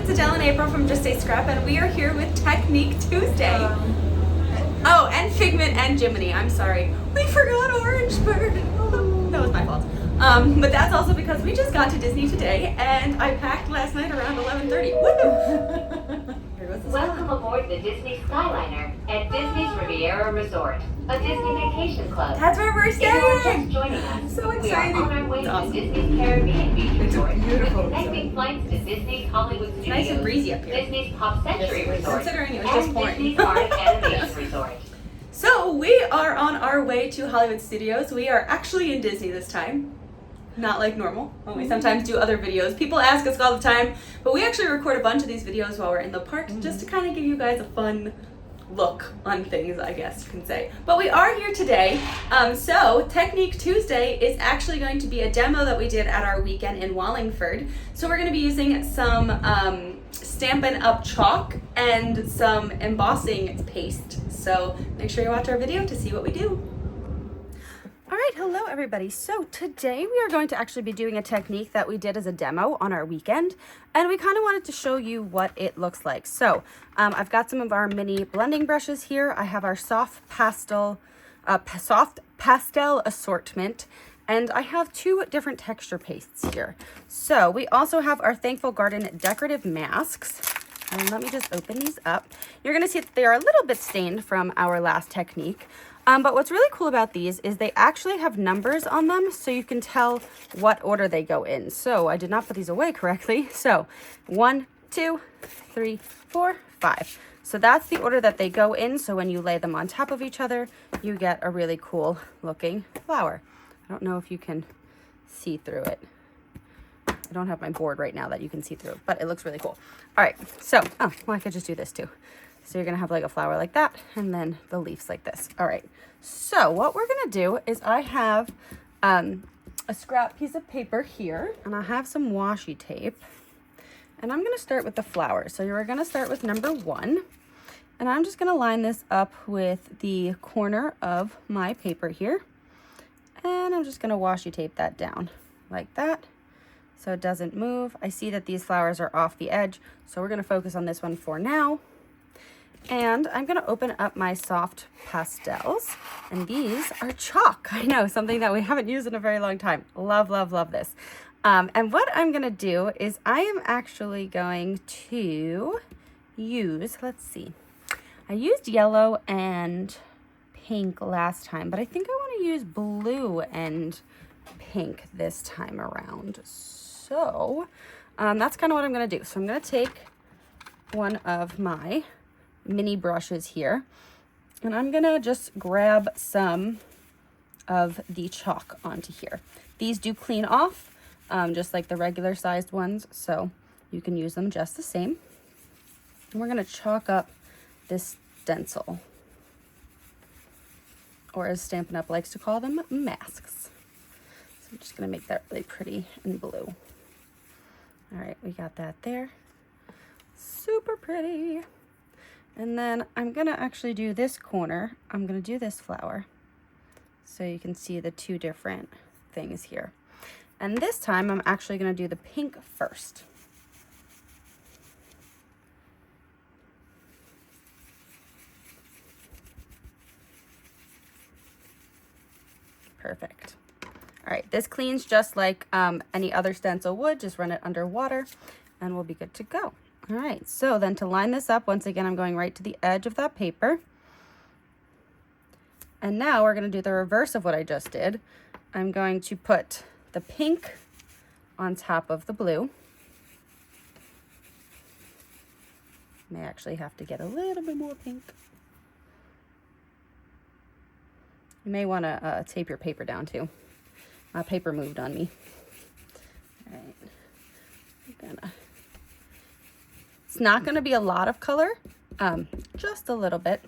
it's Adele and April from Just Stay Scrap, and we are here with Technique Tuesday. Oh, and Figment and Jiminy. I'm sorry. We forgot Orange Bird. That was my fault. But that's also because we just got to Disney today, and I packed last night around 11:30. Woo! Here goes the Welcome aboard the Disney Skyliner at Disney's Riviera Resort, a Disney vacation club. That's where we're If you are just staying. joining us, So we are exciting. on our way It's to awesome. Disney's Caribbean Beach It's Resort with beautiful. connecting flights to Disney's Hollywood It's Studios, nice and breezy up here. Disney's Pop Century Resort, Considering it was just and pouring. Disney's Art Animation Resort. So we are on our way to Hollywood Studios. We are actually in Disney this time. Not like normal, when we sometimes do other videos. People ask us all the time, but we actually record a bunch of these videos while we're in the park just to kind of give you guys a fun look on things, I guess you can say. But we are here today. So Technique Tuesday is actually going to be a demo that we did at our weekend in Wallingford. So we're going to be using some Stampin' Up chalk and some embossing paste. So make sure you watch our video to see what we do. All right, hello everybody. So today we are going to actually be doing a technique that we did as a demo on our weekend, and we kind of wanted to show you what it looks like. So I've got some of our mini blending brushes here. I have our soft pastel assortment, and I have two different texture pastes here. So we also have our Thankful Garden decorative masks. And let me just open these up. You're gonna see that they are a little bit stained from our last technique. But what's really cool about these is they actually have numbers on them, so you can tell what order they go in. So I did not put these away correctly. So 1, 2, 3, 4, 5. So that's the order that they go in. So when you lay them on top of each other, you get a really cool looking flower. I don't know if you can see through it. I don't have my board right now that you can see through, but it looks really cool. All right, so, well, I could just do this too. So you're gonna have like a flower like that, and then the leaves like this. All right, so what we're gonna do is I have a scrap piece of paper here, and I have some washi tape, and I'm gonna start with the flower. So you're gonna start with number 1, and I'm just gonna line this up with the corner of my paper here, and I'm just gonna washi tape that down like that, so it doesn't move. I see that these flowers are off the edge, so we're gonna focus on this one for now. And I'm gonna open up my soft pastels, and these are chalk. I know, something that we haven't used in a very long time. Love, love, love this. And what I'm gonna do is I am actually going to use, let's see, I used yellow and pink last time, but I think I wanna use blue and pink this time around. So that's kind of what I'm gonna do. So I'm gonna take one of my mini brushes here, and I'm gonna just grab some of the chalk onto here. These do clean off just like the regular sized ones, so you can use them just the same. And we're gonna chalk up this stencil, or as Stampin' Up likes to call them, masks. So I'm just gonna make that really pretty and blue. All right, we got that there. Super pretty. And then I'm gonna actually do this corner. I'm gonna do this flower, so you can see the two different things here. And this time I'm actually gonna do the pink first. Perfect. All right, this cleans just like any other stencil would. Just run it under water and we'll be good to go. All right, so then to line this up, once again, I'm going right to the edge of that paper. And now we're gonna do the reverse of what I just did. I'm going to put the pink on top of the blue. May actually have to get a little bit more pink. You may wanna tape your paper down too. My paper moved on me. All right, I'm gonna, it's not going to be a lot of color, just a little bit.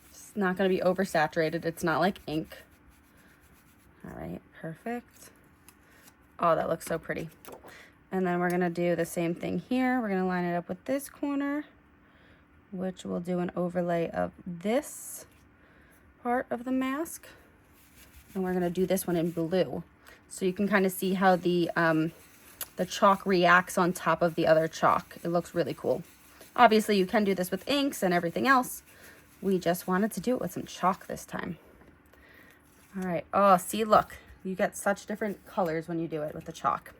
It's not going to be oversaturated. It's not like ink. All right, perfect. Oh, that looks so pretty. And then we're going to do the same thing here. We're going to line it up with this corner, which will do an overlay of this part of the mask. And we're going to do this one in blue. So you can kind of see how the the chalk reacts on top of the other chalk. It looks really cool. Obviously, you can do this with inks and everything else. We just wanted to do it with some chalk this time. All right. Oh, see, look. You get such different colors when you do it with the chalk.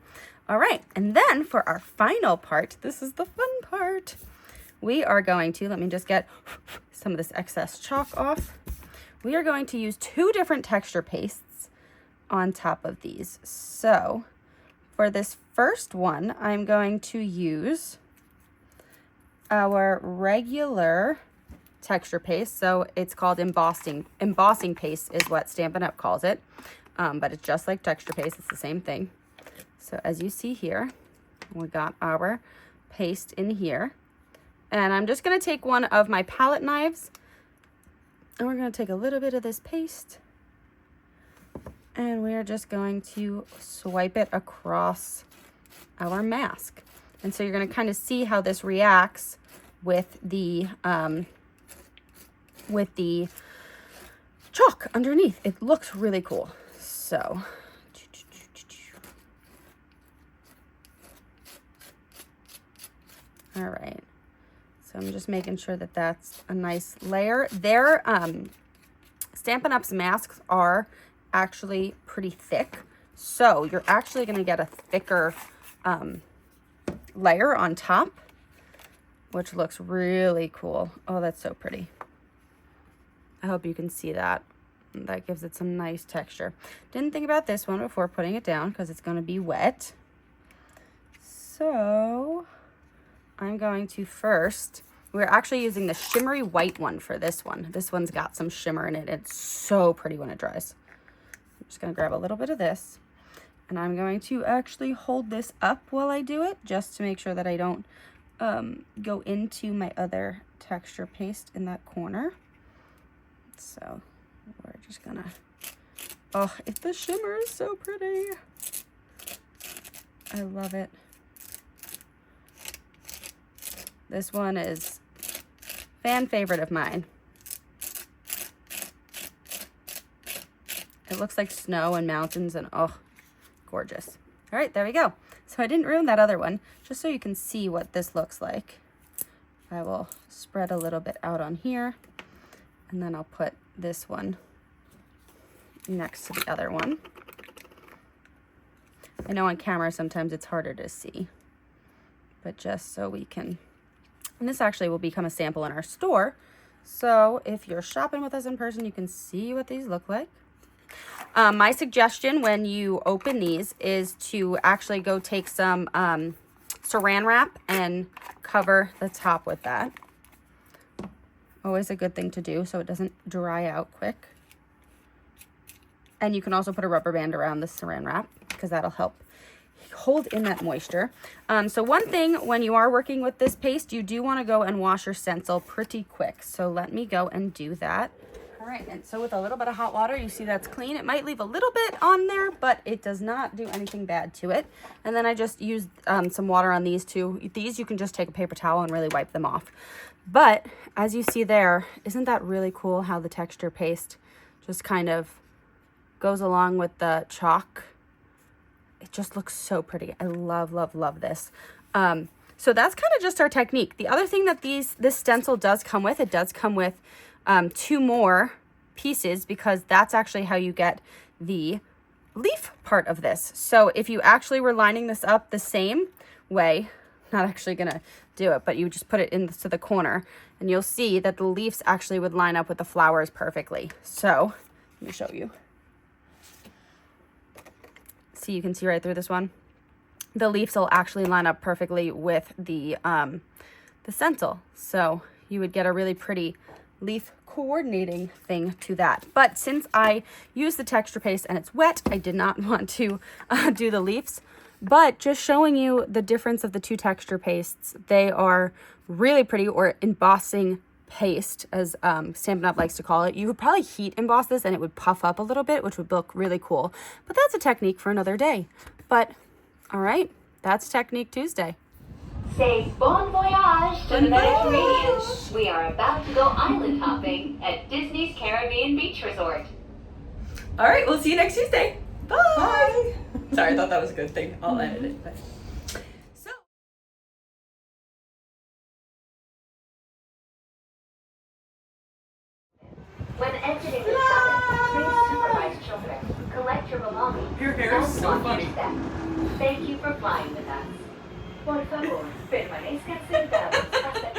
All right. And then for our final part, this is the fun part. We are going to, let me just get some of this excess chalk off. We are going to use 2 different texture pastes on top of these. So for this first one, I'm going to use our regular texture paste. So it's called embossing. Embossing paste is what Stampin' Up! Calls it. But it's just like texture paste. It's the same thing. So as you see here, we got our paste in here. And I'm just going to take one of my palette knives. And we're going to take a little bit of this paste. And we're just going to swipe it across our mask. And so you're going to kind of see how this reacts with the chalk underneath. It looks really cool. So, all right. So I'm just making sure that that's a nice layer. Their Stampin' Up's masks are actually pretty thick. So you're actually going to get a thicker layer on top, which looks really cool. Oh, that's so pretty. I hope you can see that. That gives it some nice texture. Didn't think about this one before putting it down because it's going to be wet. So I'm going to first, we're actually using the shimmery white one for this one. This one's got some shimmer in it. It's so pretty when it dries. I'm just going to grab a little bit of this, and I'm going to actually hold this up while I do it just to make sure that I don't go into my other texture paste in that corner. So we're just gonna, oh, the shimmer is so pretty. I love it. This one is fan favorite of mine. It looks like snow and mountains and oh, gorgeous. All right, there we go. So I didn't ruin that other one, just so you can see what this looks like. I will spread a little bit out on here, and then I'll put this one next to the other one. I know on camera sometimes it's harder to see, but just so we can, and this actually will become a sample in our store. So if you're shopping with us in person, you can see what these look like. My suggestion when you open these is to actually go take some saran wrap and cover the top with that. Always a good thing to do so it doesn't dry out quick. And you can also put a rubber band around the saran wrap because that'll help hold in that moisture. So one thing when you are working with this paste, you do want to go and wash your stencil pretty quick. So let me go and do that. All right, and so with a little bit of hot water, you see that's clean. It might leave a little bit on there, but it does not do anything bad to it. And then I just used some water on these two. These you can just take a paper towel and really wipe them off. But as you see there, isn't that really cool how the texture paste just kind of goes along with the chalk? It just looks so pretty. I love, love, love this. So that's kind of just our technique. The other thing that this stencil does come with, it does come with 2 more pieces because that's actually how you get the leaf part of this. So if you actually were lining this up the same way, not actually gonna do it, but you just put it into the corner and you'll see that the leaves actually would line up with the flowers perfectly. So let me show you. See, you can see right through this one. The leaves will actually line up perfectly with the stencil. So you would get a really pretty leaf coordinating thing to that. But since I used the texture paste and it's wet, I did not want to do the leaves. But just showing you the difference of the 2 texture pastes, they are really pretty, or embossing paste, as Stampin' Up! Likes to call it. You could probably heat emboss this and it would puff up a little bit, which would look really cool. But that's a technique for another day. But, all right, that's Technique Tuesday. Say bon voyage to the Mediterranean. We are about to go island hopping at Disney's Caribbean Beach Resort. All right, we'll see you next Tuesday. Bye. Sorry, I thought that was a good thing. I'll edit it. But. When exiting the cabin, please supervise children, collect your belongings, Your hair is and so watch funny. your step. Thank you for flying with us. Por favor, permanezcan sentados hasta